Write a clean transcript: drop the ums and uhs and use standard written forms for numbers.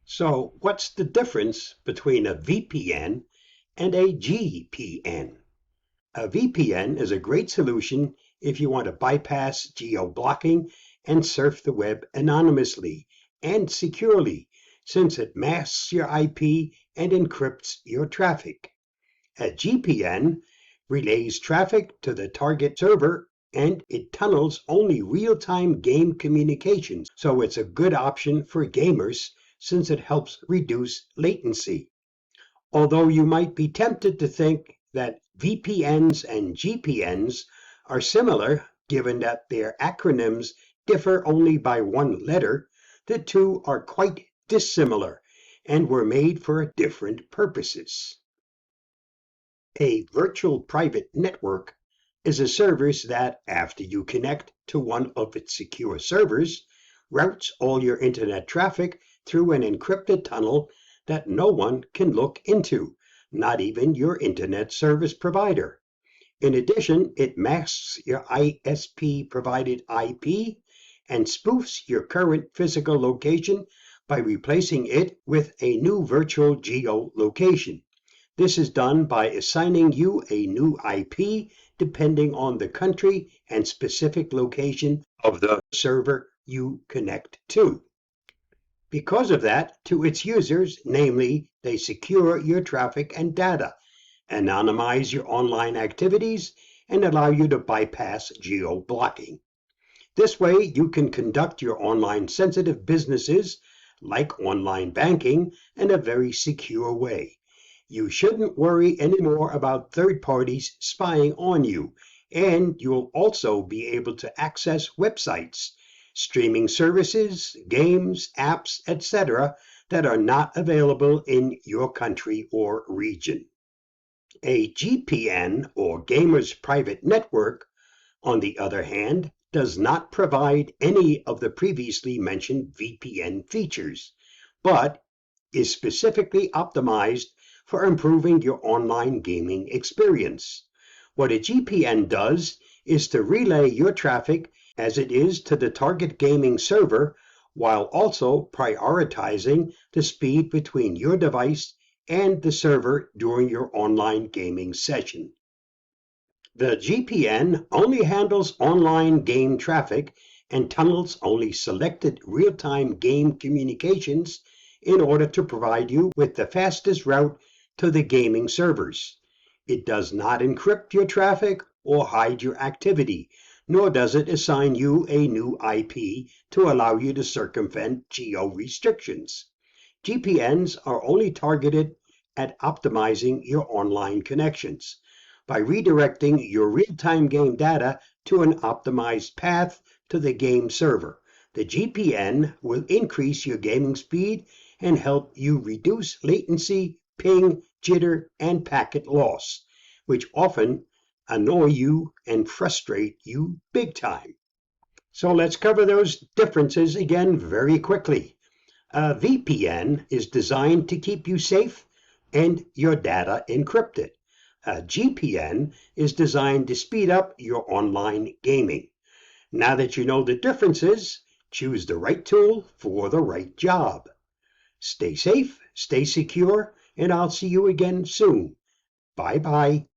So, what's the difference between a VPN and a GPN? A VPN is a great solution if you want to bypass geo-blocking and surf the web anonymously and securely, since it masks your IP and encrypts your traffic. A GPN relays traffic to the target server and it tunnels only real-time game communications, so it's a good option for gamers since it helps reduce latency. Although you might be tempted to think that VPNs and GPNs are similar, given that their acronyms differ only by one letter, the two are quite dissimilar and were made for different purposes. A virtual private network is a service that, after you connect to one of its secure servers, routes all your internet traffic through an encrypted tunnel that no one can look into, not even your internet service provider. In addition, it masks your ISP-provided IP and spoofs your current physical location by replacing it with a new virtual geolocation. This is done by assigning you a new IP depending on the country and specific location of the server you connect to. Because of that, to its users, namely, they secure your traffic and data, anonymize your online activities, and allow you to bypass geo-blocking. This way, you can conduct your online sensitive businesses, like online banking, in a very secure way. You shouldn't worry anymore about third parties spying on you, and you'll also be able to access websites, streaming services, games, apps, etc. that are not available in your country or region. A GPN, or Gamer's Private Network, on the other hand, does not provide any of the previously mentioned VPN features, but is specifically optimized for improving your online gaming experience. What a GPN does is to relay your traffic as it is to the target gaming server, while also prioritizing the speed between your device and the server during your online gaming session. The GPN only handles online game traffic and tunnels only selected real-time game communications in order to provide you with the fastest route to the gaming servers. It does not encrypt your traffic or hide your activity, nor does it assign you a new IP to allow you to circumvent geo restrictions. GPNs are only targeted at optimizing your online connections by redirecting your real-time game data to an optimized path to the game server. The GPN will increase your gaming speed and help you reduce latency, ping, jitter, and packet loss, which often annoy you and frustrate you big time. So let's cover those differences again very quickly. A VPN is designed to keep you safe and your data encrypted. A GPN is designed to speed up your online gaming. Now that you know the differences, choose the right tool for the right job. Stay safe, stay secure, and I'll see you again soon. Bye-bye.